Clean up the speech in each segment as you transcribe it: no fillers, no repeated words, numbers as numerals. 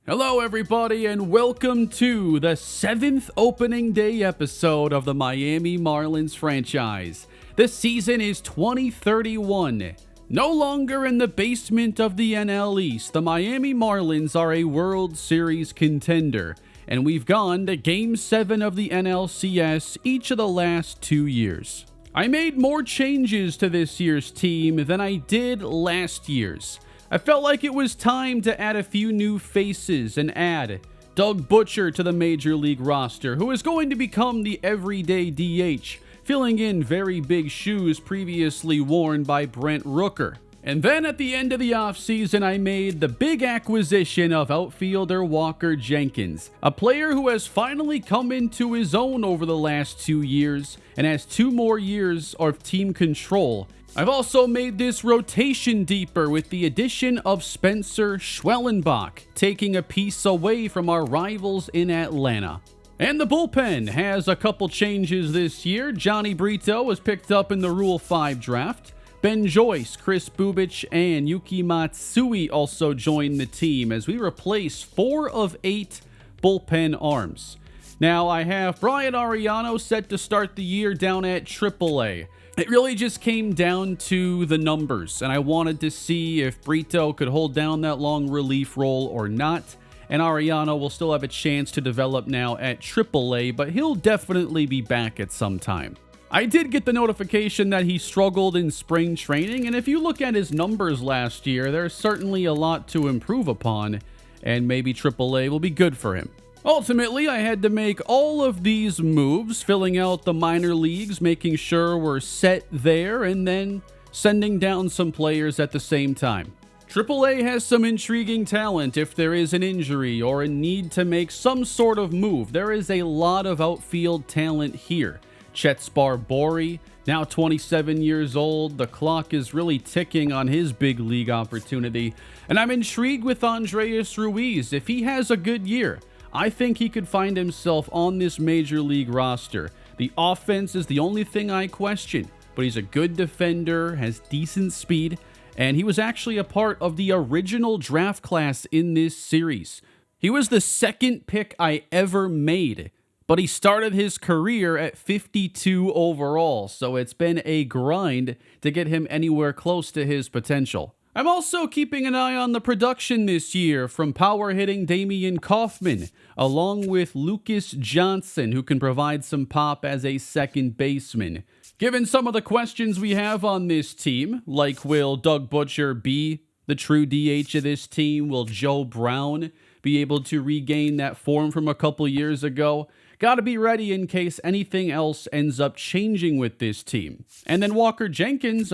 Hello everybody and welcome to the 7th opening day episode of the Miami Marlins franchise. This season is 2031. No longer in the basement of the NL East, the Miami Marlins are a World Series contender, and we've gone to Game 7 of the NLCS each of the last 2 years. I made more changes to this year's team than I did last year's. I felt like it was time to add a few new faces and add Doug Butcher to the Major League roster, who is going to become the everyday DH, filling in very big shoes previously worn by Brent Rooker. And then at the end of the offseason, I made the big acquisition of outfielder Walker Jenkins, a player who has finally come into his own over the last 2 years and has 2 more years of team control. I've also made this rotation deeper with the addition of Spencer Schwellenbach, taking a piece away from our rivals in Atlanta. And the bullpen has a couple changes this year. Johnny Brito was picked up in the Rule 5 draft. Ben Joyce, Chris Bubich, and Yuki Matsui also joined the team as we replace 4 of 8 bullpen arms. Now I have Brian Ariano set to start the year down at AAA. It really just came down to the numbers, and I wanted to see if Brito could hold down that long relief role or not. And Ariano will still have a chance to develop now at AAA, but he'll definitely be back at some time. I did get the notification that he struggled in spring training, and if you look at his numbers last year, there's certainly a lot to improve upon, and maybe AAA will be good for him. Ultimately, I had to make all of these moves, filling out the minor leagues, making sure we're set there, and then sending down some players at the same time. AAA has some intriguing talent if there is an injury or a need to make some sort of move. There is a lot of outfield talent here. Chet Sparbory, now 27 years old. The clock is really ticking on his big league opportunity. And I'm intrigued with Andreas Ruiz. If he has a good year, I think he could find himself on this major league roster. The offense is the only thing I question, but he's a good defender, has decent speed, and he was actually a part of the original draft class in this series. He was the second pick I ever made, but he started his career at 52 overall, so it's been a grind to get him anywhere close to his potential. I'm also keeping an eye on the production this year from power-hitting Damian Kaufman, along with Lucas Johnson, who can provide some pop as a second baseman. Given some of the questions we have on this team, like will Doug Butcher be the true DH of this team? Will Joe Brown be able to regain that form from a couple years ago? Gotta be ready in case anything else ends up changing with this team. And then Walker Jenkins,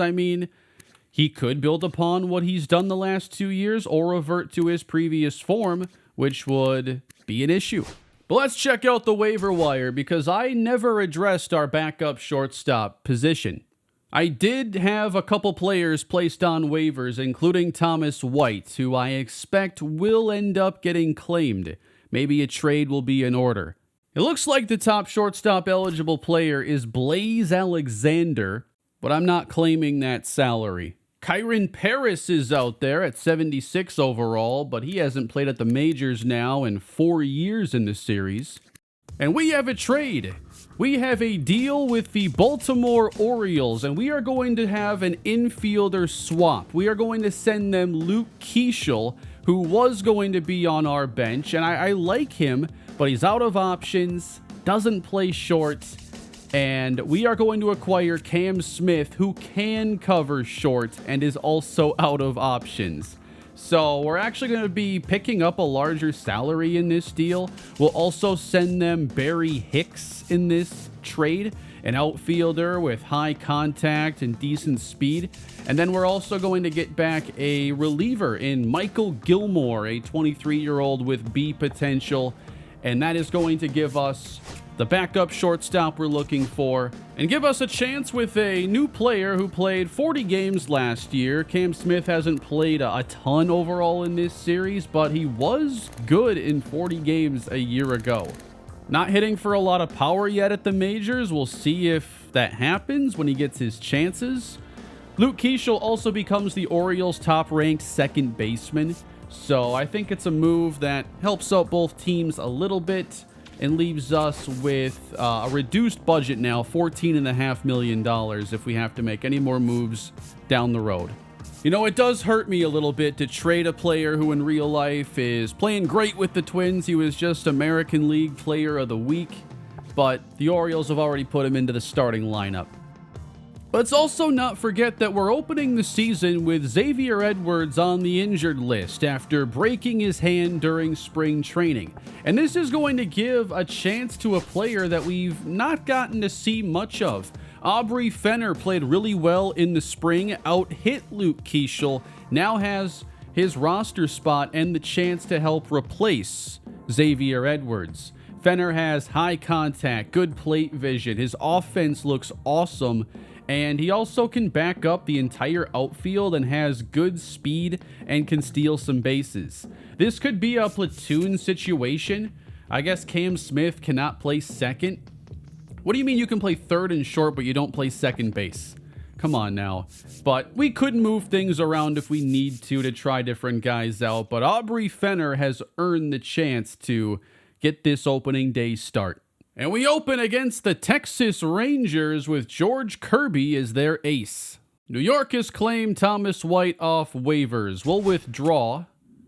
he could build upon what he's done the last 2 years or revert to his previous form, which would be an issue. But let's check out the waiver wire because I never addressed our backup shortstop position. I did have a couple players placed on waivers, including Thomas White, who I expect will end up getting claimed. Maybe a trade will be in order. It looks like the top shortstop eligible player is Blaze Alexander, but I'm not claiming that salary. Kyron Paris is out there at 76 overall, but he hasn't played at the majors now in 4 years in the series. And we have a trade. We have a deal with the Baltimore Orioles, and we are going to have an infielder swap. We are going to send them Luke Keeschel, who was going to be on our bench, and I like him, but he's out of options, doesn't play short. And we are going to acquire Cam Smith, who can cover short and is also out of options. So we're actually going to be picking up a larger salary in this deal. We'll also send them Barry Hicks in this trade, an outfielder with high contact and decent speed. And then we're also going to get back a reliever in Michael Gilmore, a 23-year-old with B potential. And that is going to give us the backup shortstop we're looking for, and give us a chance with a new player who played 40 games last year. Cam Smith hasn't played a ton overall in this series, but he was good in 40 games a year ago. Not hitting for a lot of power yet at the majors. We'll see if that happens when he gets his chances. Luke Keeschel also becomes the Orioles' top-ranked second baseman. So I think it's a move that helps out both teams a little bit and leaves us with a reduced budget now, $14.5 million, if we have to make any more moves down the road. You know, it does hurt me a little bit to trade a player who in real life is playing great with the Twins. He was just American League Player of the Week, but the Orioles have already put him into the starting lineup. Let's also not forget that we're opening the season with Xavier Edwards on the injured list after breaking his hand during spring training. And this is going to give a chance to a player that we've not gotten to see much of. Aubrey Fenner played really well in the spring, out-hit Luke Keeschel, now has his roster spot and the chance to help replace Xavier Edwards. Fenner has high contact, good plate vision, his offense looks awesome, and he also can back up the entire outfield and has good speed and can steal some bases. This could be a platoon situation. I guess Cam Smith cannot play second. What do you mean you can play third and short, but you don't play second base? Come on now. But we could move things around if we need to try different guys out. But Aubrey Fenner has earned the chance to get this opening day start. And we open against the Texas Rangers with George Kirby as their ace. New York has claimed Thomas White off waivers. We'll withdraw.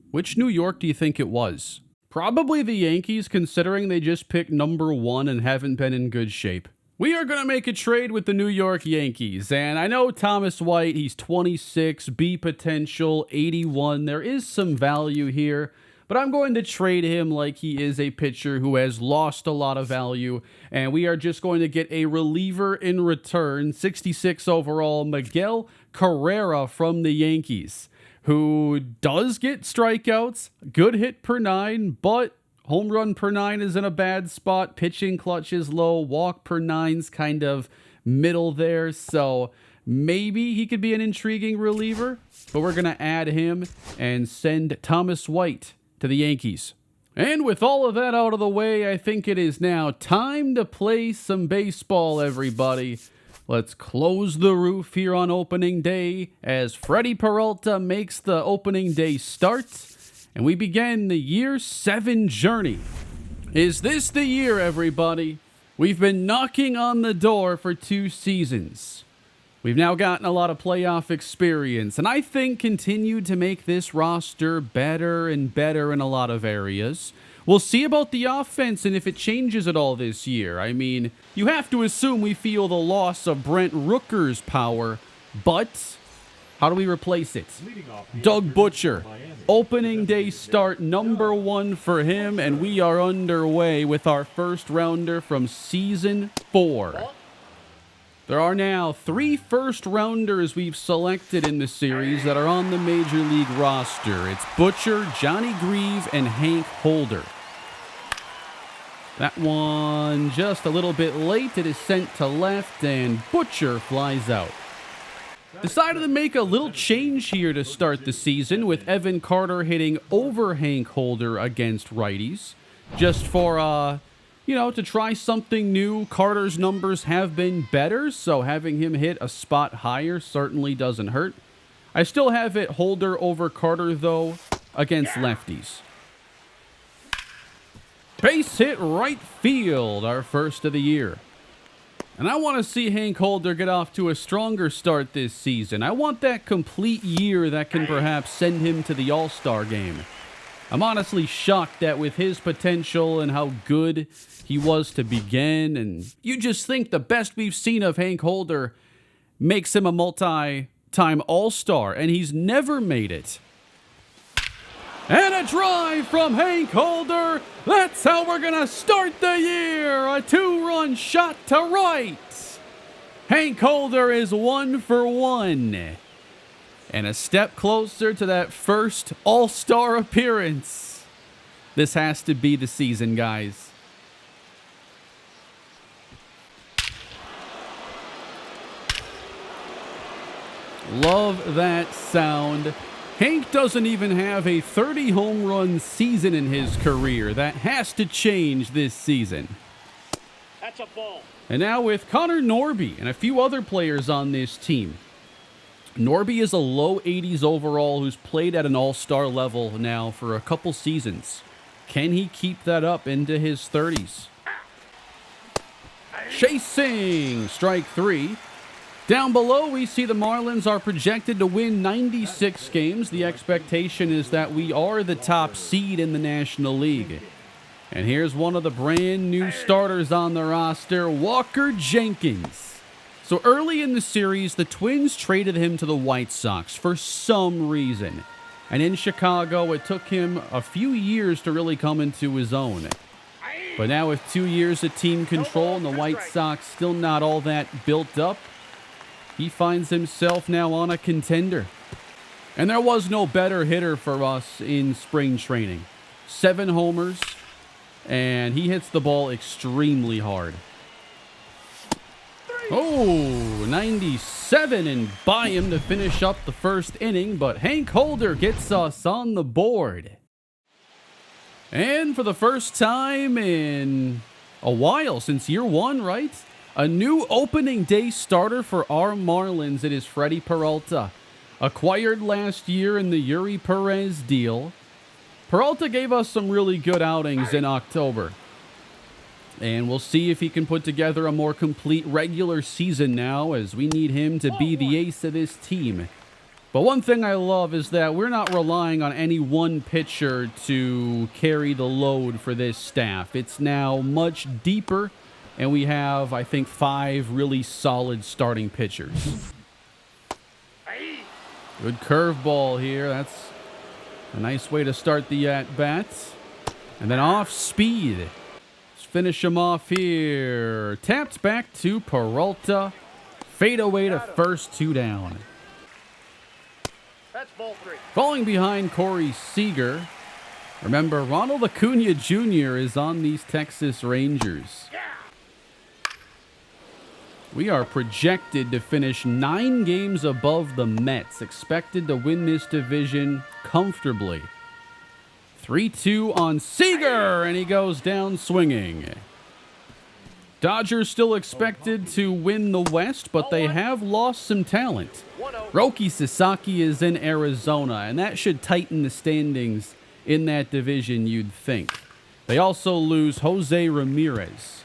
Which New York do you think it was? Probably the Yankees, considering they just picked number 1 and haven't been in good shape. We are going to make a trade with the New York Yankees, and I know Thomas White, he's 26, B potential, 81. There is some value here, but I'm going to trade him like he is a pitcher who has lost a lot of value, and we are just going to get a reliever in return, 66 overall, Miguel Carrera from the Yankees, who does get strikeouts, good hit per 9, but home run per 9 is in a bad spot, pitching clutch is low, walk per 9's kind of middle there, so maybe he could be an intriguing reliever, but we're going to add him and send Thomas White to the Yankees. And with all of that out of the way, I think it is now time to play some baseball, everybody. Let's close the roof here on opening day as Freddie Peralta makes the opening day start, and we begin the year 7 journey. Is this the year, everybody? We've been knocking on the door for 2 seasons. We've now gotten a lot of playoff experience, and I think continued to make this roster better and better in a lot of areas. We'll see about the offense and if it changes at all this year. I mean, you have to assume we feel the loss of Brent Rooker's power, but how do we replace it? Doug Butcher. Opening day start, number 1 for him, and we are underway with our first rounder from season 4. There are now 3 first-rounders we've selected in the series that are on the Major League roster. It's Butcher, Johnny Grieve, and Hank Holder. That one just a little bit late. It is sent to left, and Butcher flies out. Decided to make a little change here to start the season with Evan Carter hitting over Hank Holder against righties. Just for, to try something new. Carter's numbers have been better, so having him hit a spot higher certainly doesn't hurt. I still have it Holder over Carter, though, against lefties. Base hit right field, our first of the year. And I want to see Hank Holder get off to a stronger start this season. I want that complete year that can perhaps send him to the All-Star game. I'm honestly shocked that with his potential and how good he was to begin, and you just think the best we've seen of Hank Holder makes him a multi-time All-Star, and he's never made it. And a drive from Hank Holder. That's how we're going to start the year. A 2-run shot to right. Hank Holder is 1 for 1. And a step closer to that first All-Star appearance. This has to be the season, guys. Love that sound. Hank doesn't even have a 30 home run season in his career. That has to change this season. That's a ball. And now with Connor Norby and a few other players on this team, Norby is a low 80s overall who's played at an all-star level now for a couple seasons. Can he keep that up into his 30s? Chasing, strike 3. Down below, we see the Marlins are projected to win 96 games. The expectation is that we are the top seed in the National League. And here's one of the brand new starters on the roster, Walker Jenkins. So early in the series, the Twins traded him to the White Sox for some reason. And in Chicago, it took him a few years to really come into his own. But now with 2 years of team control and the White Sox still not all that built up, he finds himself now on a contender. And there was no better hitter for us in spring training. 7 homers, and he hits the ball extremely hard. Oh, 97 and by him to finish up the first inning, but Hank Holder gets us on the board. And for the first time in a while, since year 1, right? A new opening day starter for our Marlins. It is Freddie Peralta. Acquired last year in the Yuri Perez deal. Peralta gave us some really good outings in October. And we'll see if he can put together a more complete regular season now, as we need him to be the ace of this team. But one thing I love is that we're not relying on any one pitcher to carry the load for this staff. It's now much deeper, and we have, I think, 5 really solid starting pitchers. Good curveball here. That's a nice way to start the at-bat. And then off speed. Let's finish him off here. Tapped back to Peralta. Fade away to first, 2 down. That's ball 3. Falling behind Corey Seager. Remember, Ronald Acuna Jr. is on these Texas Rangers. We are projected to finish 9 games above the Mets, expected to win this division comfortably. 3-2 on Seager, and he goes down swinging. Dodgers still expected to win the West, but they have lost some talent. Roki Sasaki is in Arizona, and that should tighten the standings in that division, you'd think. They also lose Jose Ramirez.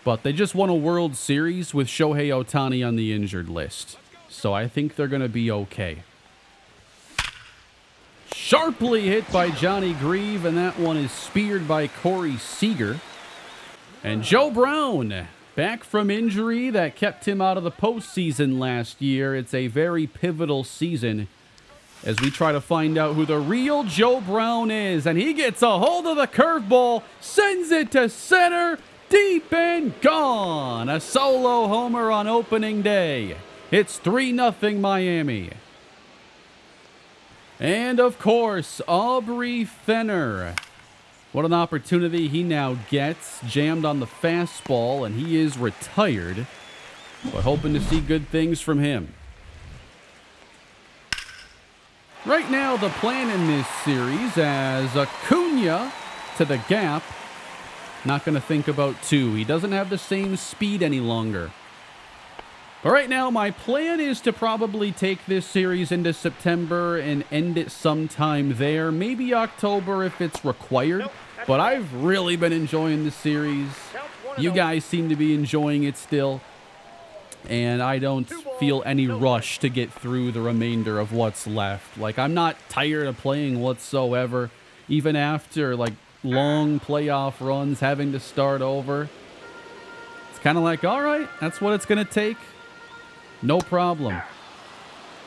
But they just won a World Series with Shohei Ohtani on the injured list. So I think they're going to be okay. Sharply hit by Johnny Grieve, and that one is speared by Corey Seager. And Joe Brown, back from injury that kept him out of the postseason last year. It's a very pivotal season as we try to find out who the real Joe Brown is. And he gets a hold of the curveball, sends it to center. Deep and gone. A solo homer on opening day. It's 3-0 Miami. And of course, Aubrey Fenner. What an opportunity he now gets. Jammed on the fastball, and he is retired. But hoping to see good things from him. Right now, the plan in this series as Acuna to the gap. Not going to think about 2. He doesn't have the same speed any longer. But right now, my plan is to probably take this series into September and end it sometime there. Maybe October if it's required. But I've really been enjoying the series. You guys seem to be enjoying it still. And I don't feel any rush to get through the remainder of what's left. Like, I'm not tired of playing whatsoever. Even after, like, long playoff runs, having to start over. It's kind of like, all right, that's what it's going to take. No problem.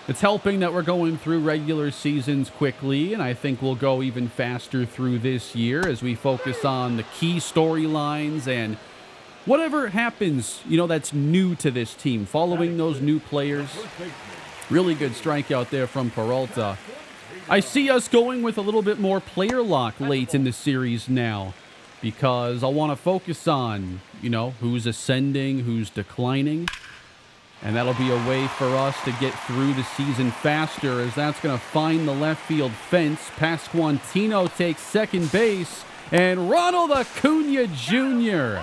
It's helping that we're going through regular seasons quickly, and I think we'll go even faster through this year as we focus on the key storylines and whatever happens, you know, that's new to this team, following those new players. Really good strikeout there from Peralta. I see us going with a little bit more player lock late in the series now because I want to focus on, you know, who's ascending, who's declining. And that'll be a way for us to get through the season faster as that's going to find the left field fence. Pasquantino takes second base, and Ronald Acuna Jr.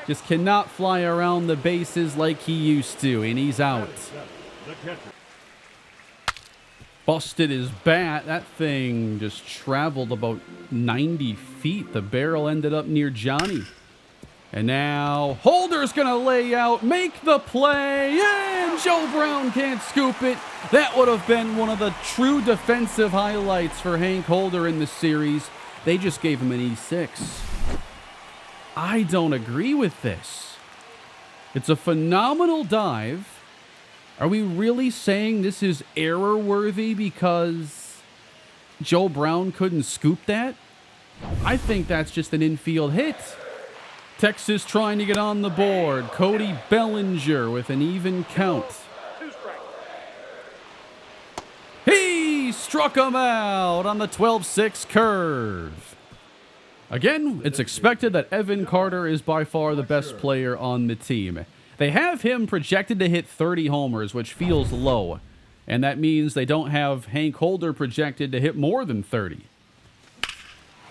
just cannot fly around the bases like he used to, and he's out. Busted his bat. That thing just traveled about 90 feet. The barrel ended up near Johnny. And now Holder's going to lay out, make the play, and Joe Brown can't scoop it. That would have been one of the true defensive highlights for Hank Holder in the series. They just gave him an E6. I don't agree with this. It's a phenomenal dive. Are we really saying this is error-worthy because Joe Brown couldn't scoop that? I think that's just an infield hit. Texas trying to get on the board. Cody Bellinger with an even count. He struck him out on the 12-6 curve. Again, it's expected that Evan Carter is by far the best player on the team. They have him projected to hit 30 homers, which feels low. And that means they don't have Hank Holder projected to hit more than 30.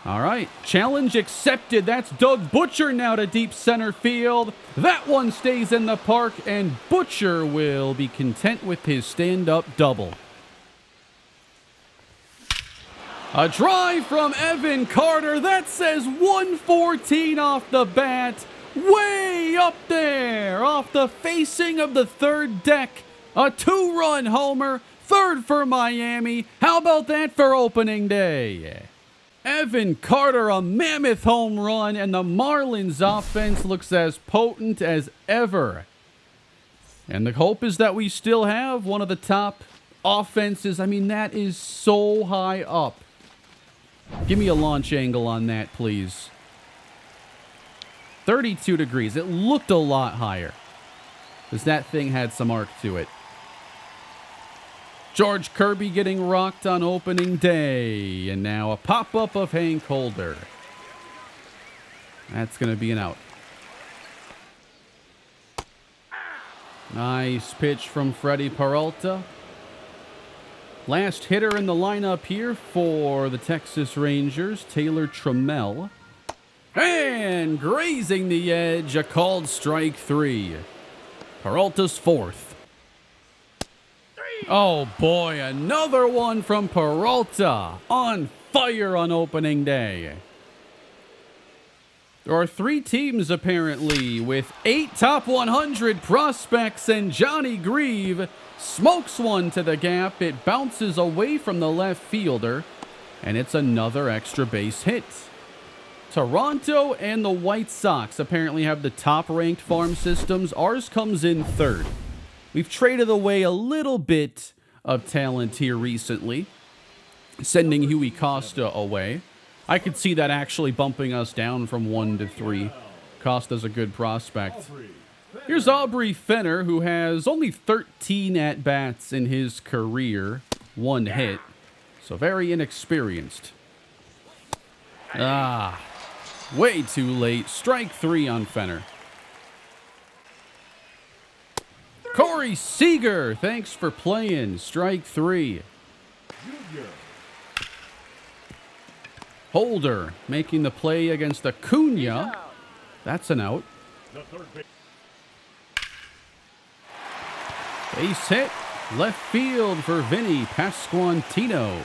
All right, challenge accepted. That's Doug Butcher now to deep center field. That one stays in the park, and Butcher will be content with his stand-up double. A drive from Evan Carter. That says 114 off the bat. Way up there, off the facing of the third deck. A 2-run homer, third for Miami. How about that for opening day? Evan Carter, a mammoth home run, and the Marlins offense looks as potent as ever. And the hope is that we still have one of the top offenses. I mean, that is so high up. Give me a launch angle on that, please. 32 degrees. It looked a lot higher because that thing had some arc to it. George Kirby getting rocked on opening day. And now a pop-up of Hank Holder. That's going to be an out. Nice pitch from Freddie Peralta. Last hitter in the lineup here for the Texas Rangers, Taylor Trammell. And grazing the edge, a called strike 3. Peralta's fourth. Oh boy, another one from Peralta. On fire on opening day. There are 3 teams apparently with 8 top 100 prospects, and Johnny Grieve smokes one to the gap. It bounces away from the left fielder, and it's another extra base hit. Toronto and the White Sox apparently have the top-ranked farm systems. Ours comes in third. We've traded away a little bit of talent here recently, sending Huey Costa away. I could see that actually bumping us down from 1 to 3. Costa's a good prospect. Here's Aubrey Fenner, who has only 13 at-bats in his career, 1 hit, so very inexperienced. Way too late. Strike 3 on Fenner. Corey Seager, thanks for playing. Strike 3. Holder making the play against Acuna. That's an out. Base hit. Left field for Vinny Pasquantino.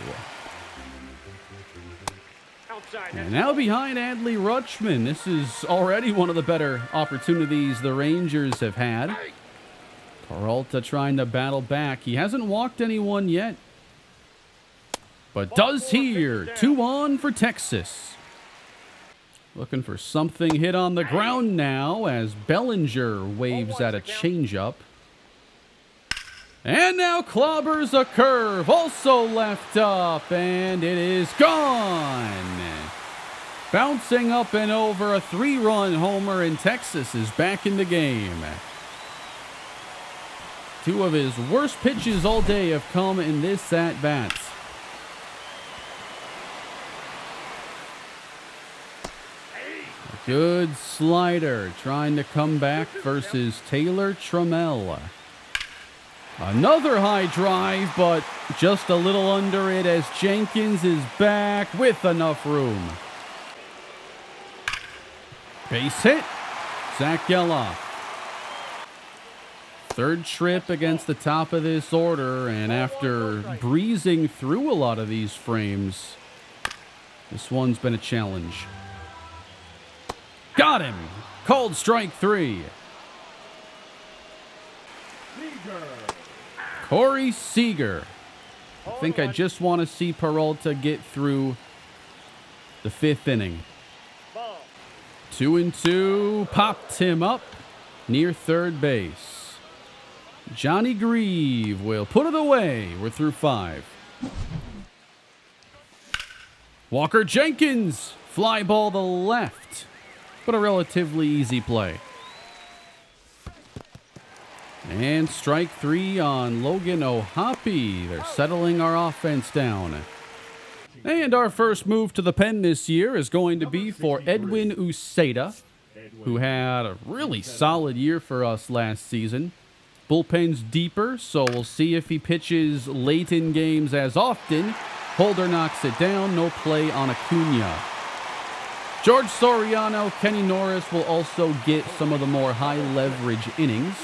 And now behind Adley Rutschman. This is already one of the better opportunities the Rangers have had. Peralta trying to battle back. He hasn't walked anyone yet, but does here. 2 on for Texas. Looking for something hit on the ground now as Bellinger waves at a changeup. And now clobbers a curve, also left up, and it is gone. Bouncing up and over, a 3-run homer, and Texas is back in the game. 2 of his worst pitches all day have come in this at-bat. Good slider, trying to come back versus Taylor Trammell. Another high drive, but just a little under it as Jenkins is back with enough room. Base hit, Zach Geloff. Third trip against the top of this order, and after breezing through a lot of these frames, this one's been a challenge. Got him! Called strike 3. Corey Seager. I think I just want to see Peralta get through the 5th inning. 2-2, popped him up near third base. Johnny Grieve will put it away. We're through 5. Walker Jenkins, fly ball to left, but a relatively easy play. And strike 3 on Logan O'Hoppe. They're settling our offense down. And our first move to the pen this year is going to be for Edwin Uceta, who had a really solid year for us last season. Bullpen's deeper, so we'll see if he pitches late in games as often. Holder knocks it down, no play on Acuna. George Soriano, Kenny Norris will also get some of the more high leverage innings.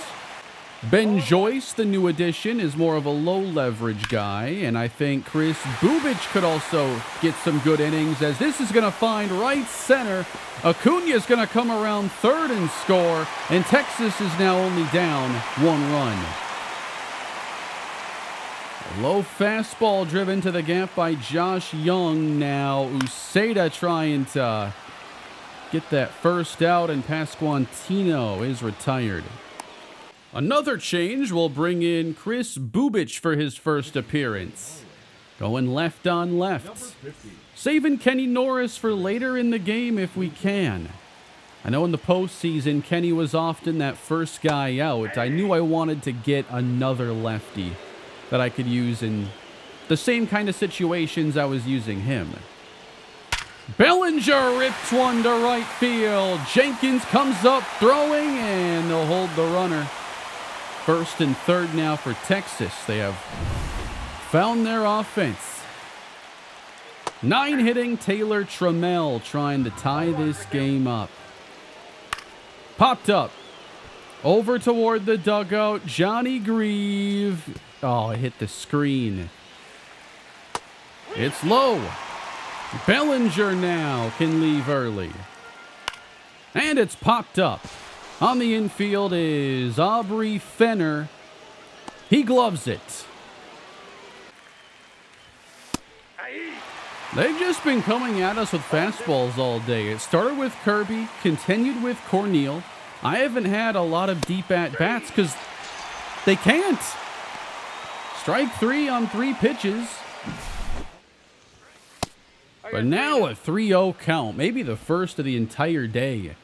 Ben Joyce, the new addition, is more of a low-leverage guy, and I think Chris Bubic could also get some good innings, as this is going to find right center. Acuna is going to come around third and score, and Texas is now only down 1 run. A low fastball driven to the gap by Josh Young. Now Uceta trying to get that first out, and Pasquantino is retired. Another change will bring in Chris Bubic for his first appearance. Going left on left. Saving Kenny Norris for later in the game if we can. I know in the postseason, Kenny was often that first guy out. I knew I wanted to get another lefty that I could use in the same kind of situations I was using him. Bellinger rips one to right field. Jenkins comes up throwing, and they'll hold the runner. First and third now for Texas. They have found their offense. 9-hitting Taylor Trammell trying to tie this game up. Popped up. Over toward the dugout. Johnny Grieve. Oh, it hit the screen. It's low. Bellinger now can leave early. And it's popped up. On the infield is Aubrey Fenner. He gloves it. They've just been coming at us with fastballs all day. It started with Kirby, continued with Cornel. I haven't had a lot of deep at-bats because they can't. Strike 3 on 3 pitches. But now a 3-0 count, maybe the first of the entire day.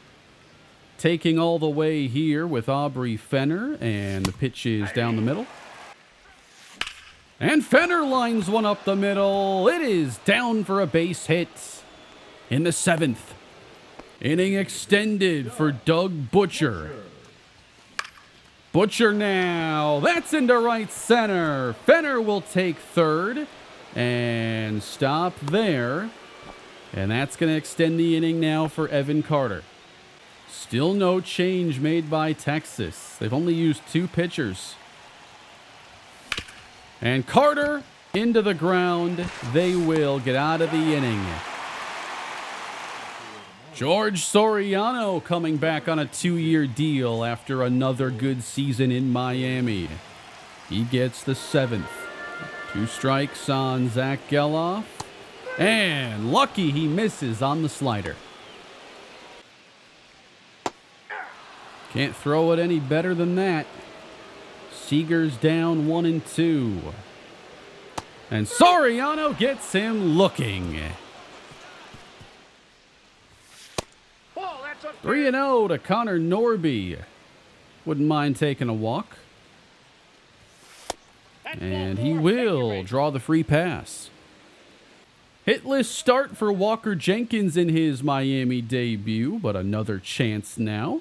Taking all the way here with Aubrey Fenner, and the pitch is down the middle. And Fenner lines one up the middle. It is down for a base hit in the 7th. Inning extended for Doug Butcher. Butcher now. That's into right center. Fenner will take third and stop there. And that's going to extend the inning now for Evan Carter. Still no change made by Texas. They've only used 2 pitchers. And Carter into the ground. They will get out of the inning. George Soriano coming back on a 2-year deal after another good season in Miami. He gets the 7th. 2 strikes on Zach Geloff. And lucky he misses on the slider. Can't throw it any better than that. Seager's down 1-2. And Soriano gets him looking. 3-0 to Connor Norby. Wouldn't mind taking a walk. And he will draw the free pass. Hitless start for Walker Jenkins in his Miami debut, but another chance now.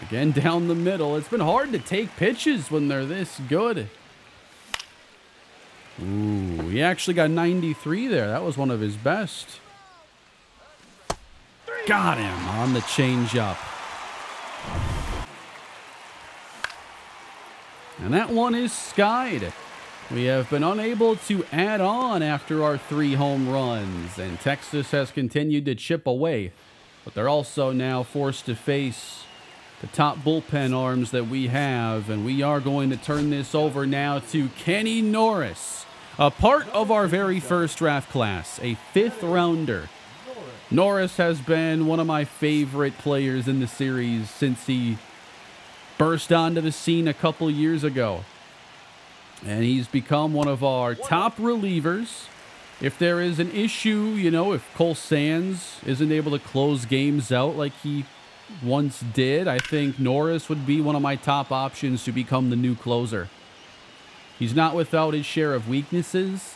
Again, down the middle. It's been hard to take pitches when they're this good. Ooh, he actually got 93 there. That was one of his best. Got him on the changeup. And that one is skied. We have been unable to add on after our 3 home runs, and Texas has continued to chip away. But they're also now forced to face the top bullpen arms that we have, and we are going to turn this over now to Kenny Norris, a part of our very first draft class, a 5th rounder. Norris has been one of my favorite players in the series since he burst onto the scene a couple years ago. And he's become one of our top relievers. If there is an issue, if Cole Sands isn't able to close games out like he once did, I think Norris would be one of my top options to become the new closer. He's not without his share of weaknesses,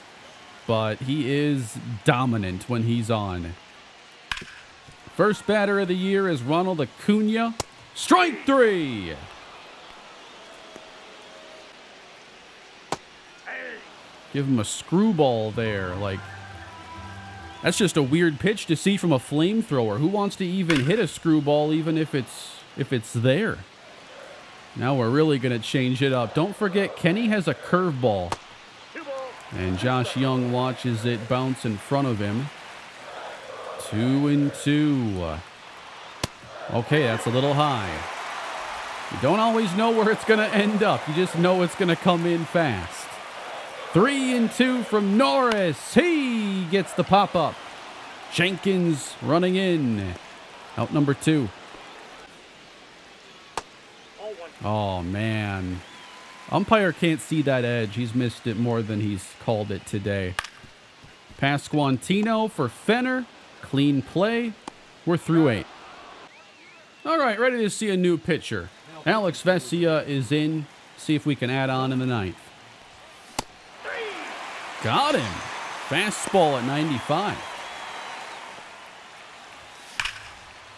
but he is dominant when he's on. First batter of the year is Ronald Acuna. Strike 3! Give him a screwball there. That's just a weird pitch to see from a flamethrower. Who wants to even hit a screwball even if it's there? Now we're really going to change it up. Don't forget, Kenny has a curveball. And Josh Young watches it bounce in front of him. 2-2. Okay, that's a little high. You don't always know where it's going to end up. You just know it's going to come in fast. 3-2 from Norris. He gets the pop-up. Jenkins running in. Out number 2. Oh, man. Umpire can't see that edge. He's missed it more than he's called it today. Pasquantino for Fenner. Clean play. We're through 8. All right, ready to see a new pitcher. Alex Vesia is in. See if we can add on in the 9th. Got him. Fastball at 95.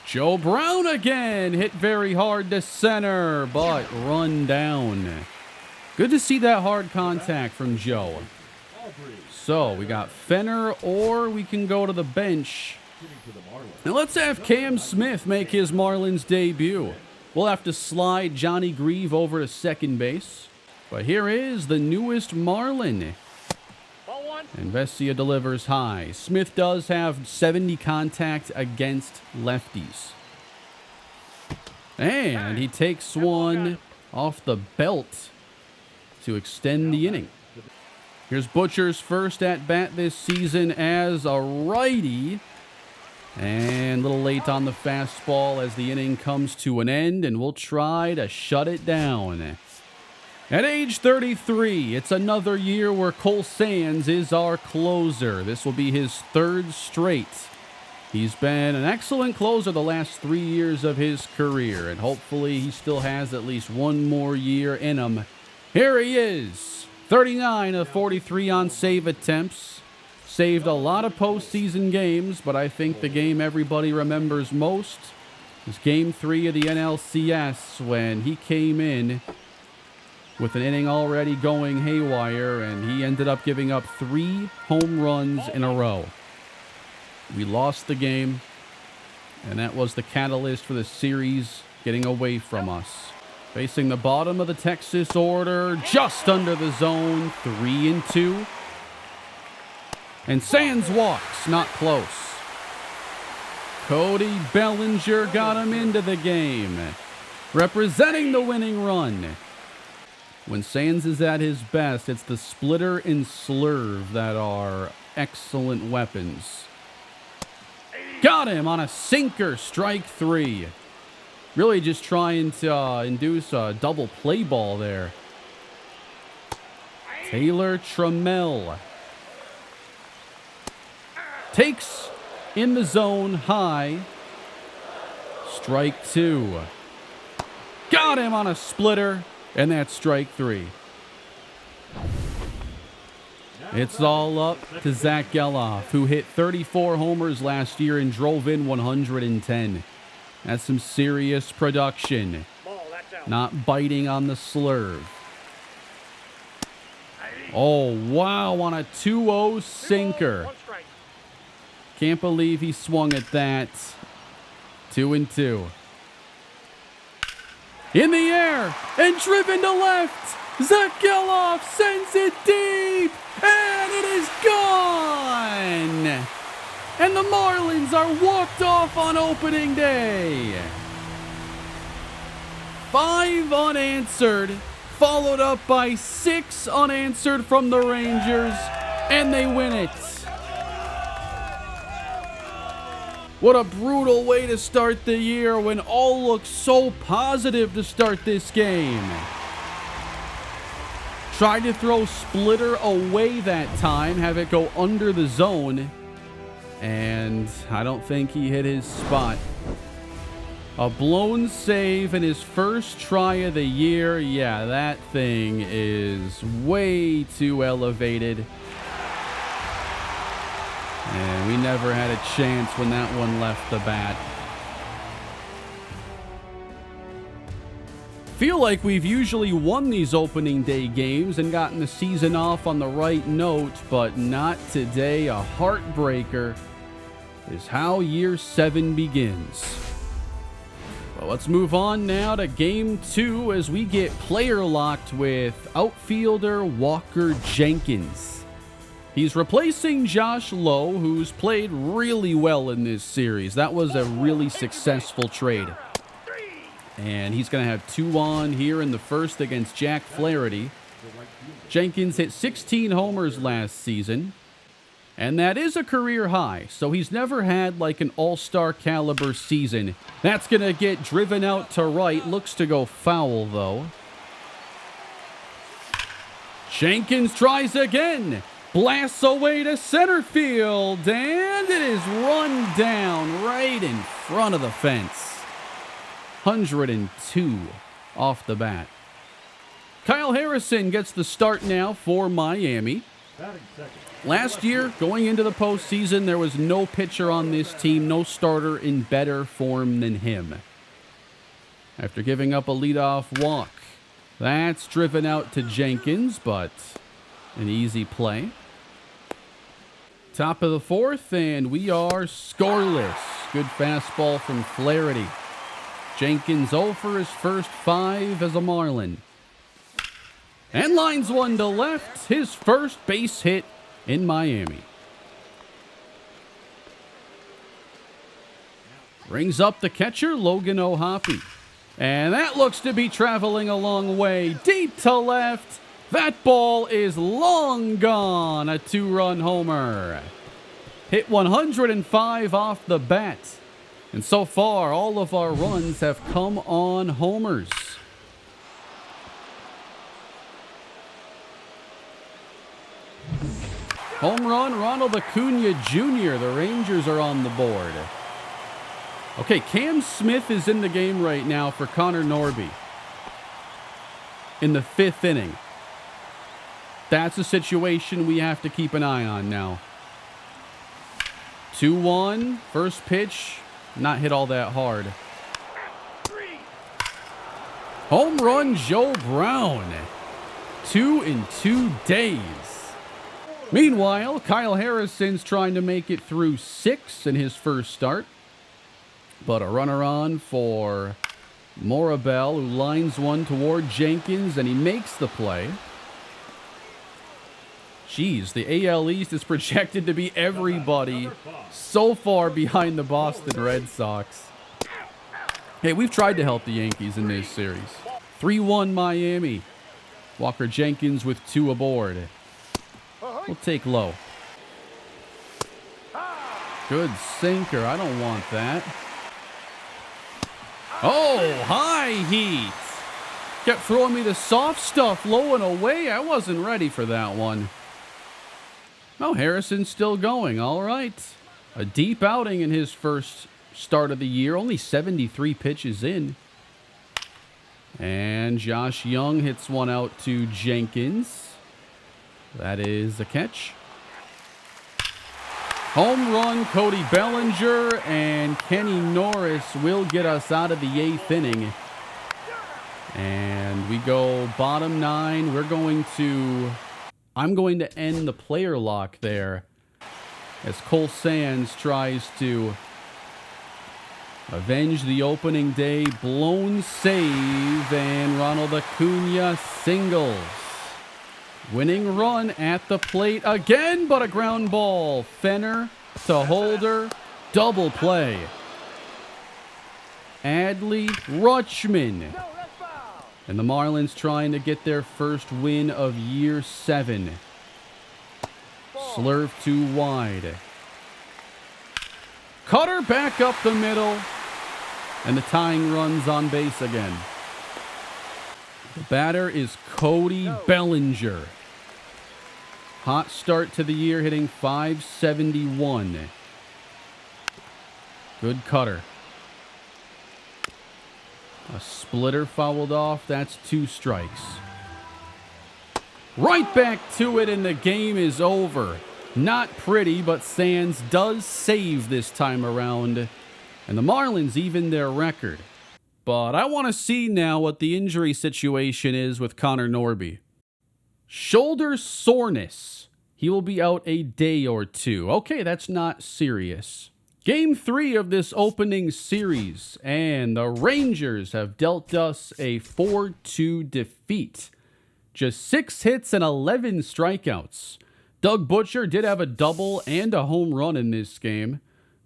Joe Brown again. Hit very hard to center, but run down. Good to see that hard contact from Joe. So we got Fenner, or we can go to the bench. Now let's have Cam Smith make his Marlins debut. We'll have to slide Johnny Grieve over to second base. But here is the newest Marlin. And Vesia delivers high. Smith does have 70 contact against lefties. And he takes one off the belt to extend the inning. Here's Butcher's first at bat this season as a righty. And a little late on the fastball as the inning comes to an end, and we'll try to shut it down. At age 33, it's another year where Cole Sands is our closer. This will be his 3rd straight. He's been an excellent closer the last 3 years of his career, and hopefully he still has at least one more year in him. Here he is, 39 of 43 on save attempts. Saved a lot of postseason games, but I think the game everybody remembers most is Game 3 of the NLCS when he came in with an inning already going haywire, and he ended up giving up 3 home runs in a row. We lost the game, and that was the catalyst for the series getting away from us. Facing the bottom of the Texas order, just under the zone, 3-2. And Sands walks, not close. Cody Bellinger got him into the game, representing the winning run. When Sands is at his best, it's the splitter and slurve that are excellent weapons. Got him on a sinker, strike 3. Really just trying to induce a double play ball there. Taylor Trammell takes in the zone high. Strike 2. Got him on a splitter. And that's strike 3. It's all up to Zach Geloff, who hit 34 homers last year and drove in 110. That's some serious production. Not biting on the slurve. Oh, wow, on a 2-0 sinker. Can't believe he swung at that. 2-2. In the air and driven to left. Zach Geloff sends it deep, and it is gone! And the Marlins are walked off on opening day. 5 unanswered, followed up by 6 unanswered from the Rangers, and they win it. What a brutal way to start the year when all looks so positive to start this game. Tried to throw Splitter away that time, have it go under the zone, and I don't think he hit his spot. A blown save in his first try of the year. Yeah, that thing is way too elevated. And we never had a chance when that one left the bat. Feel like we've usually won these opening day games and gotten the season off on the right note, but not today. A heartbreaker is how year 7 begins. Well, let's move on now to game 2 as we get player locked with outfielder Walker Jenkins. He's replacing Josh Lowe, who's played really well in this series. That was a really successful trade. And he's going to have 2 on here in the first against Jack Flaherty. Jenkins hit 16 homers last season, and that is a career high. So he's never had like an all-star caliber season. That's going to get driven out to right. Looks to go foul, though. Jenkins tries again. Blasts away to center field, and it is run down right in front of the fence. 102 off the bat. Kyle Harrison gets the start now for Miami. Last year, going into the postseason, there was no pitcher on this team, no starter in better form than him. After giving up a leadoff walk, that's driven out to Jenkins, but an easy play. Top of the 4th, and we are scoreless. Good fastball from Flaherty. Jenkins 0 for his first 5 as a Marlin. And lines one to left, his first base hit in Miami. Brings up the catcher, Logan O'Hoppe. And that looks to be traveling a long way. Deep to left. That ball is long gone. A 2-run homer. Hit 105 off the bat. And so far, all of our runs have come on homers. Home run, Ronald Acuna Jr. The Rangers are on the board. Okay, Cam Smith is in the game right now for Connor Norby in the 5th inning. That's a situation we have to keep an eye on now. 2-1, first pitch. Not hit all that hard. Home run, Joe Brown. 2 in 2 days. Meanwhile, Kyle Harrison's trying to make it through 6 in his first start. But a runner on for Morabel, who lines one toward Jenkins, and he makes the play. Jeez, the AL East is projected to be everybody so far behind the Boston Red Sox. Hey, we've tried to help the Yankees in this series. 3-1 Miami. Walker Jenkins with 2 aboard. We'll take low. Good sinker. I don't want that. Oh, high heat. Kept throwing me the soft stuff low and away. I wasn't ready for that one. Oh, Harrison's still going. All right. A deep outing in his first start of the year. Only 73 pitches in. And Josh Young hits one out to Jenkins. That is a catch. Home run, Cody Bellinger, and Kenny Norris will get us out of the 8th inning. And we go bottom 9. I'm going to end the player lock there as Cole Sands tries to Avenge the opening day blown save, and Ronald Acuna singles. Winning run at the plate again, but a ground ball. Fenner to Holder, double play. Adley, Rutschman. And the Marlins trying to get their first win of year 7. Slurve too wide. Cutter back up the middle. And the tying run's on base again. The batter is Cody Bellinger. Hot start to the year, hitting .571. Good cutter. A splitter fouled off. That's 2 strikes. Right back to it, and the game is over. Not pretty, but Sands does save this time around. And the Marlins even their record. But I want to see now what the injury situation is with Connor Norby. Shoulder soreness. He will be out a day or 2. Okay, that's not serious. Game 3 of this opening series, and the Rangers have dealt us a 4-2 defeat. Just 6 hits and 11 strikeouts. Doug Butcher did have a double and a home run in this game,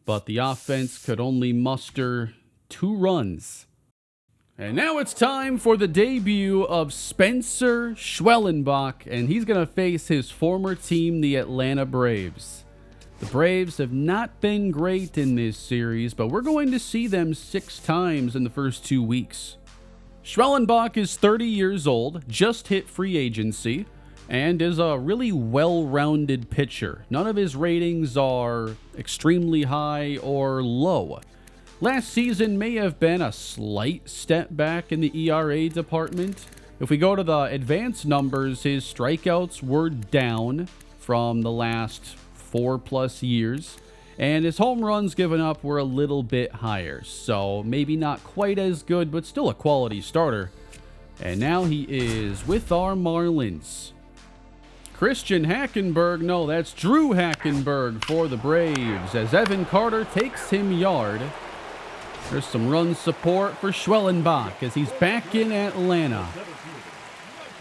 but the offense could only muster 2 runs. And now it's time for the debut of Spencer Schwellenbach, and he's going to face his former team, the Atlanta Braves. The Braves have not been great in this series, but we're going to see them 6 times in the first 2 weeks. Schwellenbach is 30 years old, just hit free agency, and is a really well-rounded pitcher. None of his ratings are extremely high or low. Last season may have been a slight step back in the ERA department. If we go to the advanced numbers, his strikeouts were down from the last 4+ years, and his home runs given up were a little bit higher, so maybe not quite as good, but still a quality starter. And now he is with our Marlins. Christian Hackenberg, no, that's Drew Hackenberg for the Braves, as Evan Carter takes him yard. There's some run support for Schwellenbach as he's back in Atlanta.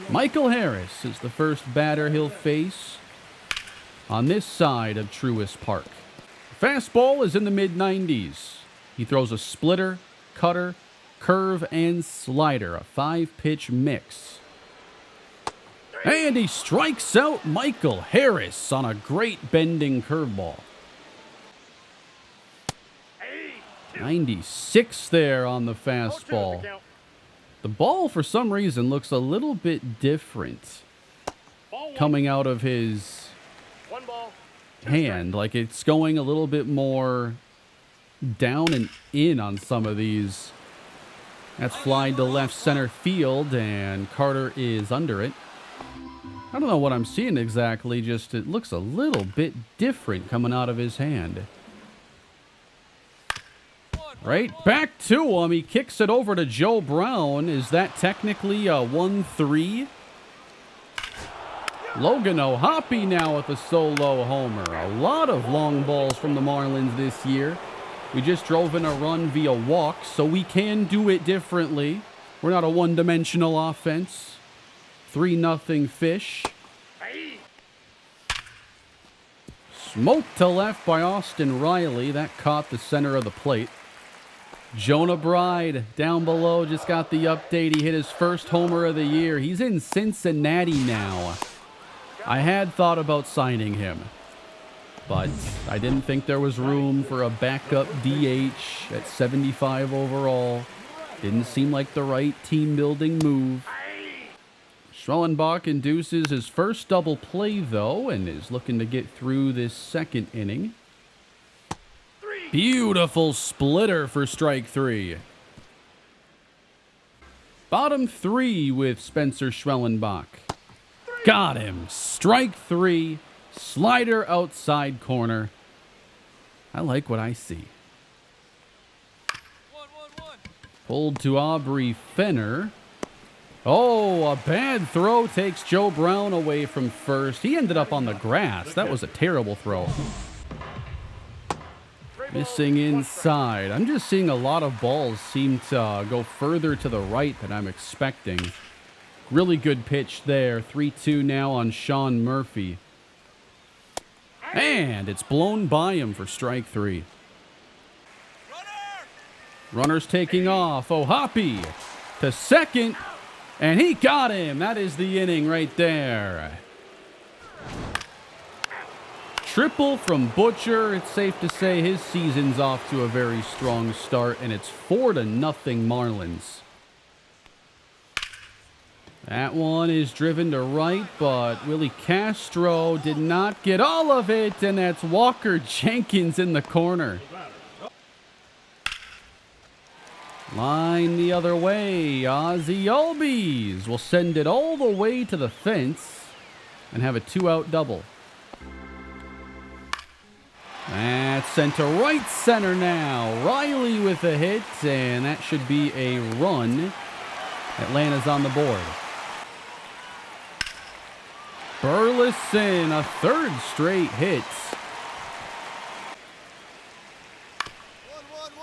Michael Harris is the first batter he'll face on this side of Truist Park. Fastball is in the mid-90s. He throws a splitter, cutter, curve, and slider, a 5-pitch mix. And he strikes out Michael Harris on a great bending curveball. 96 there on the fastball. The ball, for some reason, looks a little bit different coming out of his hand. Like it's going a little bit more down and in on some of these. That's fly to left center field, and Carter is under it. I don't know what I'm seeing exactly, just it looks a little bit different coming out of his hand. Right back to him. He kicks it over to Joe Brown. Is that technically a 1-3? Logan O'Hoppe now with a solo homer. A lot of long balls from the Marlins this year. We just drove in a run via walk, so we can do it differently. We're not a one-dimensional offense. 3-0 Fish. Smoked to left by Austin Riley. That caught the center of the plate. Jonah Bride down below just got the update. He hit his first homer of the year. He's in Cincinnati now. I had thought about signing him, but I didn't think there was room for a backup DH at 75 overall. Didn't seem like the right team-building move. Schwellenbach induces his first double play, though, and is looking to get through this second inning. Beautiful splitter for strike 3. Bottom 3 with Spencer Schwellenbach. Got him. Strike 3. Slider outside corner. I like what I see. Pulled to Aubrey Fenner. Oh, a bad throw takes Joe Brown away from first. He ended up on the grass. That was a terrible throw. Missing inside. I'm just seeing a lot of balls seem to go further to the right than I'm expecting. Really good pitch there. 3-2 now on Sean Murphy. And it's blown by him for strike 3. Runner's taking off. O'Hoppe to second. And he got him. That is the inning right there. Triple from Butcher. It's safe to say his season's off to a very strong start, and it's 4-0 Marlins. That one is driven to right, but Willie Castro did not get all of it, and that's Walker Jenkins in the corner. Line the other way. Ozzie Albies will send it all the way to the fence and have a 2-out double. That's sent to right center now. Riley with a hit, and that should be a run. Atlanta's on the board. Burleson, a third straight hit.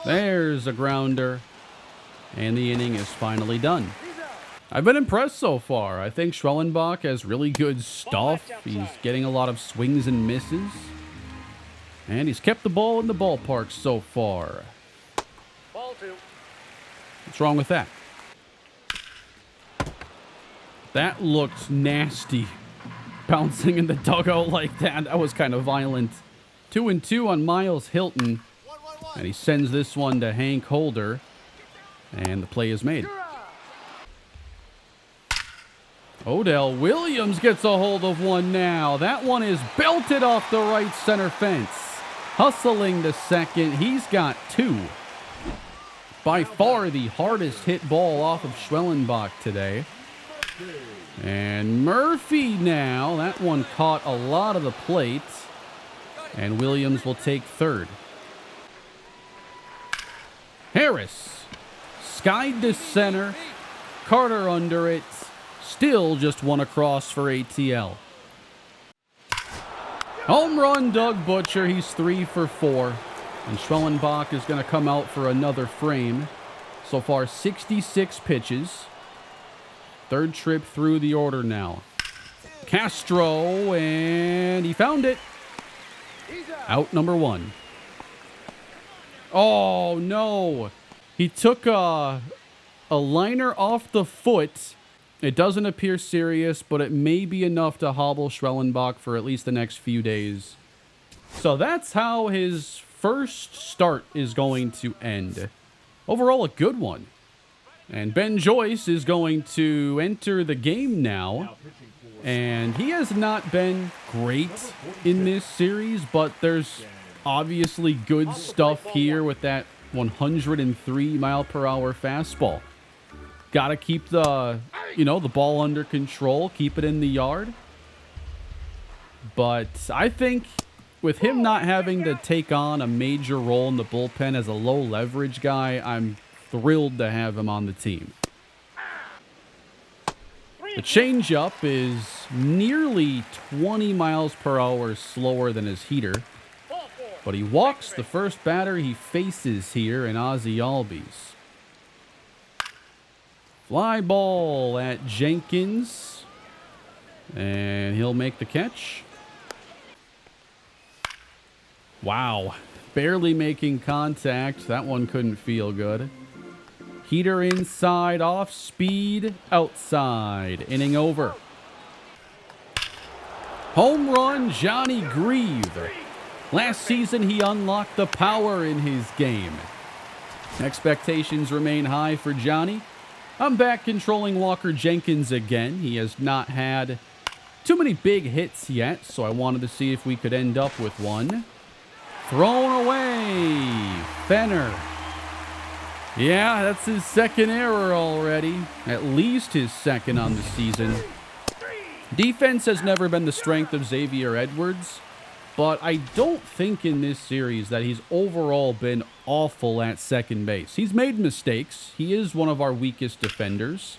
There's a grounder. And the inning is finally done. I've been impressed so far. I think Schwellenbach has really good stuff. He's getting a lot of swings and misses. And he's kept the ball in the ballpark so far. Ball 2. What's wrong with that? That looked nasty. Bouncing in the dugout like that. That was kind of violent. 2-2 on Miles Hilton. And he sends this one to Hank Holder. And the play is made. Odell Williams gets a hold of one now. That one is belted off the right center fence. Hustling to second. He's got 2. By far the hardest hit ball off of Schwellenbach today. And Murphy now. That one caught a lot of the plate. And Williams will take third. Harris. Skied to center. Carter under it. Still just one across for ATL. Home run, Doug Butcher. He's 3 for 4. And Schwellenbach is going to come out for another frame. So far, 66 pitches. Third trip through the order now. Castro, and he found it. Out number 1. Oh, no. He took a liner off the foot. It doesn't appear serious, but it may be enough to hobble Schwellenbach for at least the next few days. So that's how his first start is going to end. Overall, a good one. And Ben Joyce is going to enter the game now. And he has not been great in this series, but there's obviously good stuff here with that 103 mile per hour fastball. Got to keep the ball under control, keep it in the yard. But I think with him not having to take on a major role in the bullpen as a low leverage guy, I'm thrilled to have him on the team. The changeup is nearly 20 miles per hour slower than his heater. But he walks the first batter he faces here in Ozzie Albies. Fly ball at Jenkins. And he'll make the catch. Wow. Barely making contact. That one couldn't feel good. Heater inside, off speed, outside. Inning over. Home run, Johnny Grieve. Last season, he unlocked the power in his game. Expectations remain high for Johnny. I'm back controlling Walker Jenkins again. He has not had too many big hits yet, so I wanted to see if we could end up with one. Thrown away. Fenner. Yeah, that's his second error already. At least his second on the season. Defense has never been the strength of Xavier Edwards. But I don't think in this series that he's overall been awful at second base. He's made mistakes. He is one of our weakest defenders.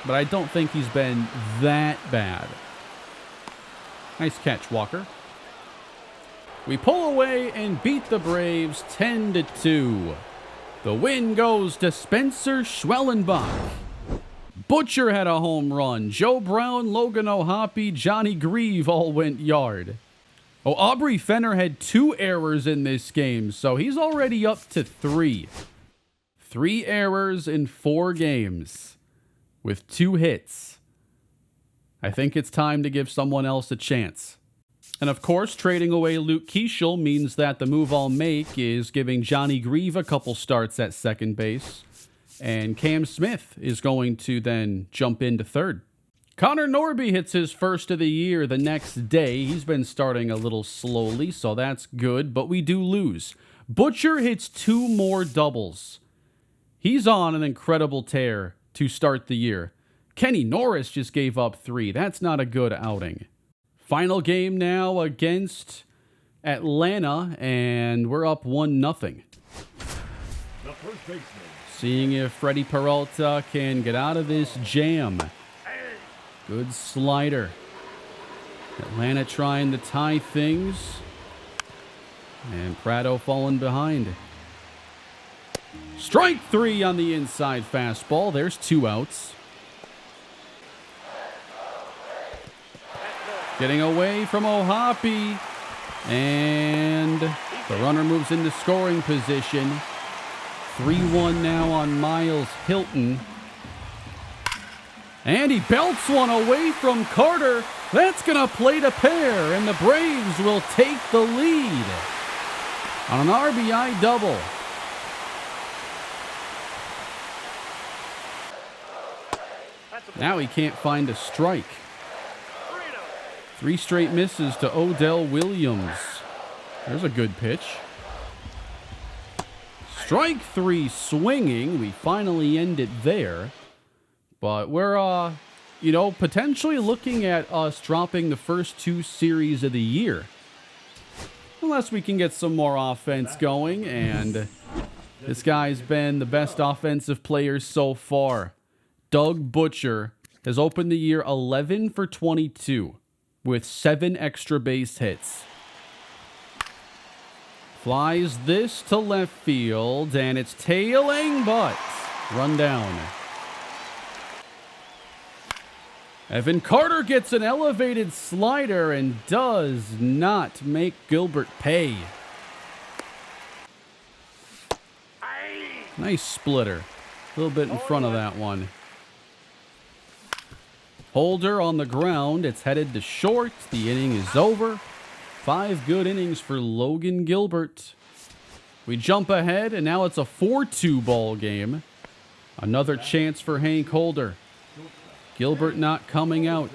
But I don't think he's been that bad. Nice catch, Walker. We pull away and beat the Braves 10-2. The win goes to Spencer Schwellenbach. Butcher had a home run. Joe Brown, Logan O'Hoppe, Johnny Grieve all went yard. Oh, Aubrey Fenner had 2 errors in this game, so he's already up to 3. 3 errors in 4 games with 2 hits. I think it's time to give someone else a chance. And of course, trading away Luke Keeschel means that the move I'll make is giving Johnny Grieve a couple starts at second base. And Cam Smith is going to then jump into third. Connor Norby hits his first of the year the next day. He's been starting a little slowly, so that's good, but we do lose. Butcher hits 2 more doubles. He's on an incredible tear to start the year. Kenny Norris just gave up 3. That's not a good outing. Final game now against Atlanta, and we're up 1-0. The first baseman. Seeing if Freddie Peralta can get out of this jam. Good slider. Atlanta trying to tie things. And Prado falling behind. Strike 3 on the inside fastball. There's 2 outs. Getting away from O'Hoppe. And the runner moves into scoring position. 3-1 now on Miles Hilton. And he belts one away from Carter. That's going to plate a pair, and the Braves will take the lead on an RBI double. Now he can't find a strike. 3 straight misses to Odell Williams. There's a good pitch. Strike 3 swinging. We finally end it there. But we're, potentially looking at us dropping the first 2 series of the year. Unless we can get some more offense going. And this guy's been the best offensive player so far. Doug Butcher has opened the year 11 for 22 with 7 extra base hits. Flies this to left field, and it's tailing, but run down. Evan Carter gets an elevated slider and does not make Gilbert pay. Nice splitter. A little bit in front of that one. Holder on the ground. It's headed to short. The inning is over. 5 good innings for Logan Gilbert. We jump ahead, and now it's a 4-2 ball game. Another chance for Hank Holder. Gilbert not coming out.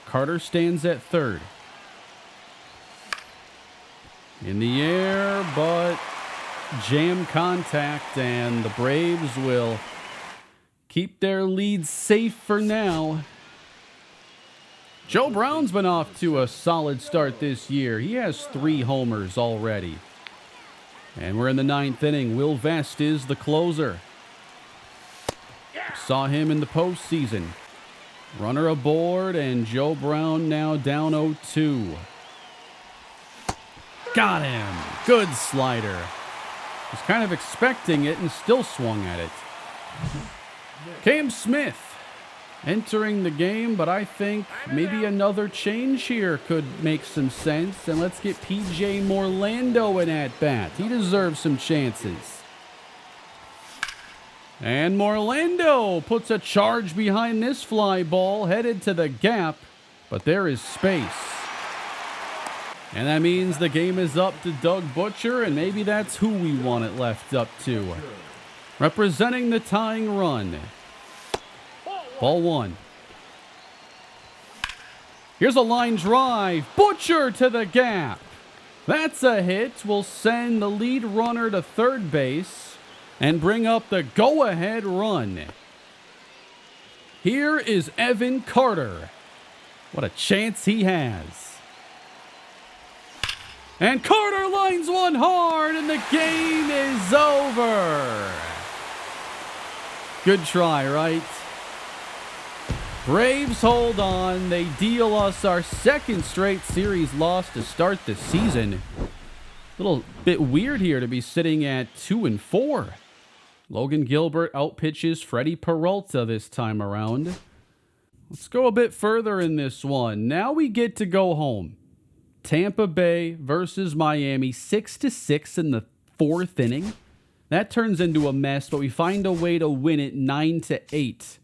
Carter stands at third. In the air, but jam contact, and the Braves will keep their lead safe for now. Joe Brown's been off to a solid start this year. He has 3 homers already. And we're in the 9th inning. Will Vest is the closer. Saw him in the postseason. Runner aboard, and Joe Brown now down 0-2. Got him. Good slider. Was kind of expecting it and still swung at it. Cam Smith entering the game, but I think maybe another change here could make some sense. And let's get P.J. Morlando in at bat. He deserves some chances. And Morlando puts a charge behind this fly ball, headed to the gap, but there is space. And that means the game is up to Doug Butcher, and maybe that's who we want it left up to. Representing the tying run. Ball 1. Here's a line drive. Butcher to the gap. That's a hit. Will send the lead runner to third base and bring up the go-ahead run. Here is Evan Carter. What a chance he has. And Carter lines one hard, and the game is over. Good try, right? Braves hold on. They deal us our second straight series loss to start the season. A little bit weird here to be sitting at 2-4. Logan Gilbert outpitches Freddie Peralta this time around. Let's go a bit further in this one. Now we get to go home. Tampa Bay versus Miami, 6-6 in the 4th inning. That turns into a mess, but we find a way to win it 9-8.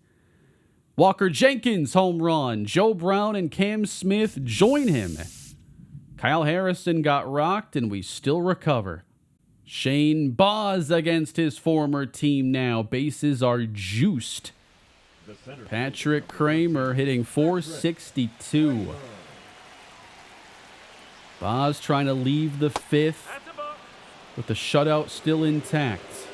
Walker Jenkins home run. Joe Brown and Cam Smith join him. Kyle Harrison got rocked, and we still recover. Shane Baz against his former team now. Bases are juiced. Patrick Kramer hitting .462. Baz trying to leave the 5th with the shutout still intact.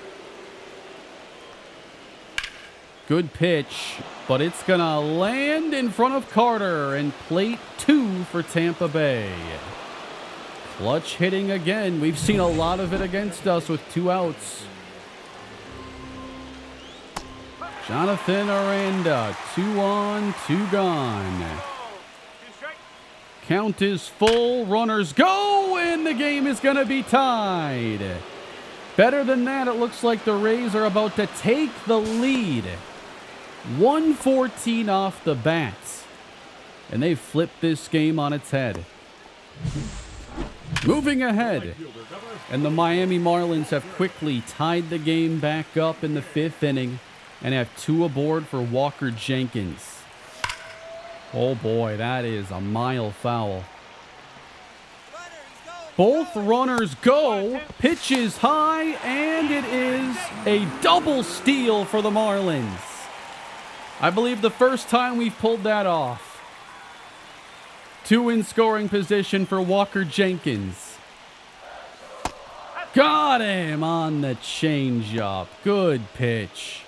Good pitch, but it's going to land in front of Carter, and plate 2 for Tampa Bay. Clutch hitting again. We've seen a lot of it against us with 2 outs. Jonathan Aranda, 2 on, 2 gone. Count is full, runners go, and the game is going to be tied. Better than that, it looks like the Rays are about to take the lead. 1:14 off the bat, and they've flipped this game on its head. Moving ahead, and the Miami Marlins have quickly tied the game back up in the 5th inning and have 2 aboard for Walker Jenkins. Oh boy, that is a mile foul. Both runners go, pitch is high, and it is a double steal for the Marlins. I believe the first time we've pulled that off. 2 in scoring position for Walker Jenkins. Got him on the changeup. Good pitch.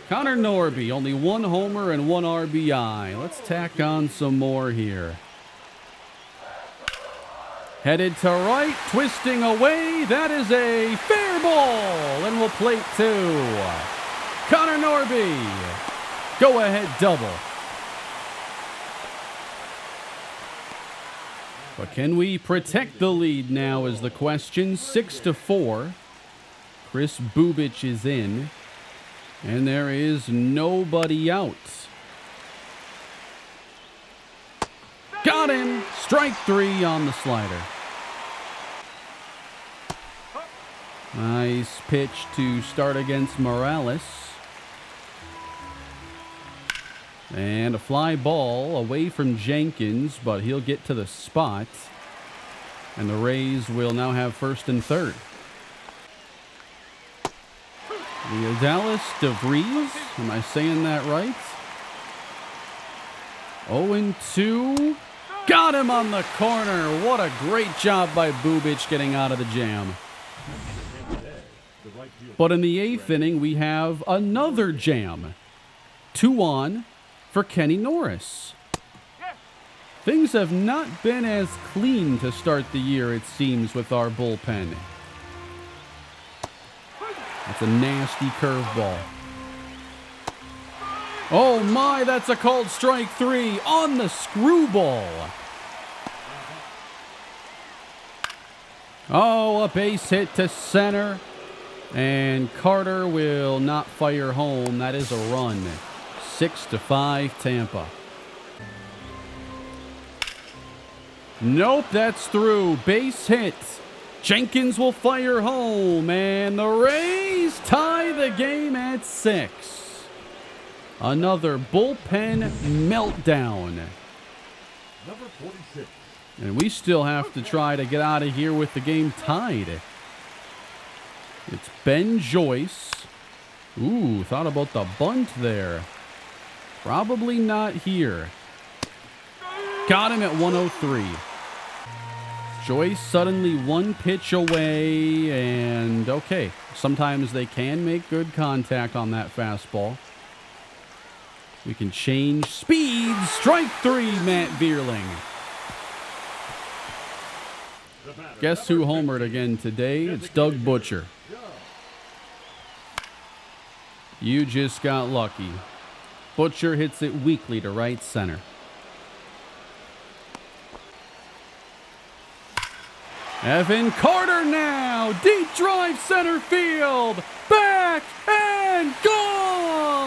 Connor Norby, only 1 homer and 1 RBI. Let's tack on some more here. Headed to right, twisting away. That is a fair ball, and we'll plate 2. Connor Norby, go ahead double. But can we protect the lead now is the question. 6-4. Chris Bubich is in. And there is nobody out. Got him! Strike 3 on the slider. Nice pitch to start against Morales. And a fly ball away from Jenkins, but he'll get to the spot. And the Rays will now have 1st and 3rd. Dallas DeVries, am I saying that right? 0-2. Got him on the corner. What a great job by Bubich getting out of the jam. But in the 8th inning, we have another jam. 2 on for Kenny Norris. Things have not been as clean to start the year, it seems, with our bullpen. That's a nasty curveball. Oh my, that's a called strike 3 on the screwball. Oh, a base hit to center. And Carter will not fire home. That is a run. 6-5 Tampa. Nope, that's through. Base hit. Jenkins will fire home, and the Rays tie the game at 6. Another bullpen meltdown. Number 46. And we still have to try to get out of here with the game tied. It's Ben Joyce. Ooh, thought about the bunt there. Probably not here. Got him at 103. Joyce suddenly 1 pitch away, and okay. Sometimes they can make good contact on that fastball. We can change speeds. Strike 3, Matt Vierling. Guess who homered again today? It's Doug Butcher. You just got lucky. Butcher hits it weakly to right center. Evan Carter now. Deep drive center field. Back and gone.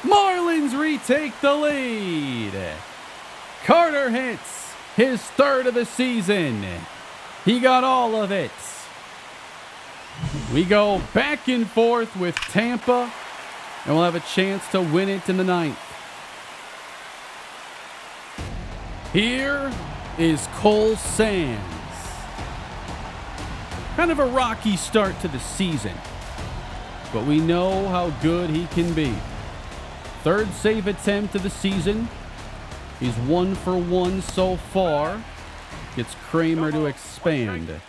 Marlins retake the lead. Carter hits his third of the season. He got all of it. We go back and forth with Tampa, and we'll have a chance to win it in the ninth. Here is Cole Sands. Kind of a rocky start to the season, but we know how good he can be. Third save attempt of the season. He's 1 for 1 so far. Gets Kramer to expand.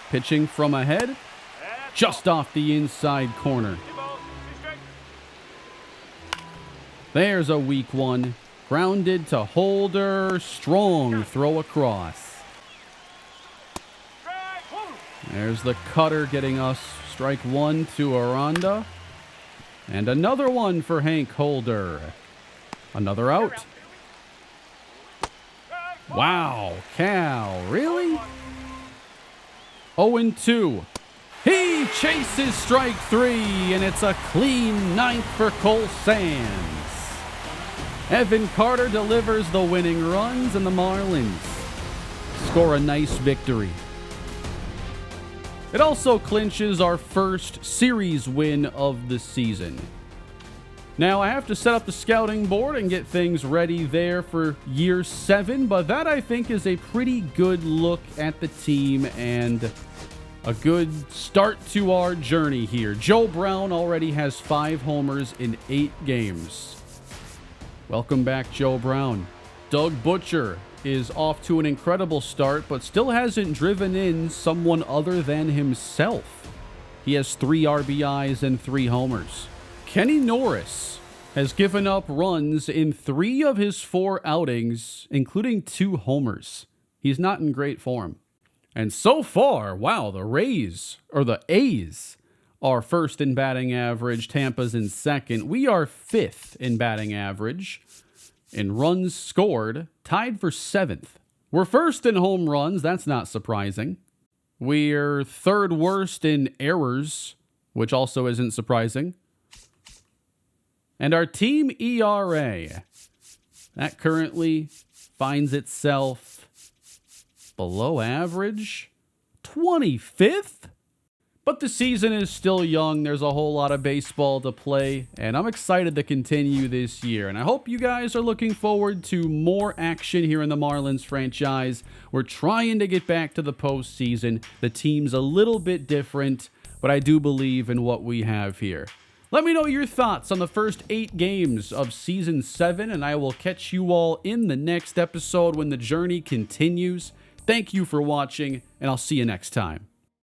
Pitching from ahead, just off the inside corner. There's a weak one. Grounded to Holder. Strong throw across. There's the cutter getting us strike one to Aranda. And another one for Hank Holder. Another out. Wow, Cal, really? 0-2. He chases strike three, and it's a clean ninth for Cole Sands. Evan Carter delivers the winning runs, and the Marlins score a nice victory. It also clinches our first series win of the season. Now, I have to set up the scouting board and get things ready there for year 7, but that, I think, is a pretty good look at the team and a good start to our journey here. Joe Brown already has 5 homers in 8 games. Welcome back, Joe Brown. Doug Butcher is off to an incredible start, but still hasn't driven in someone other than himself. He has 3 RBIs and 3 homers. Kenny Norris has given up runs in 3 of his 4 outings, including 2 homers. He's not in great form. And so far, wow, the A's are first in batting average. Tampa's in second. We are 5th in batting average. In runs scored, tied for 7th. We're first in home runs. That's not surprising. We're 3rd worst in errors, which also isn't surprising. And our team ERA, that currently finds itself below average, 25th. But the season is still young. There's a whole lot of baseball to play, and I'm excited to continue this year. And I hope you guys are looking forward to more action here in the Marlins franchise. We're trying to get back to the postseason. The team's a little bit different, but I do believe in what we have here. Let me know your thoughts on the first 8 games of Season 7, and I will catch you all in the next episode when the journey continues. Thank you for watching, and I'll see you next time.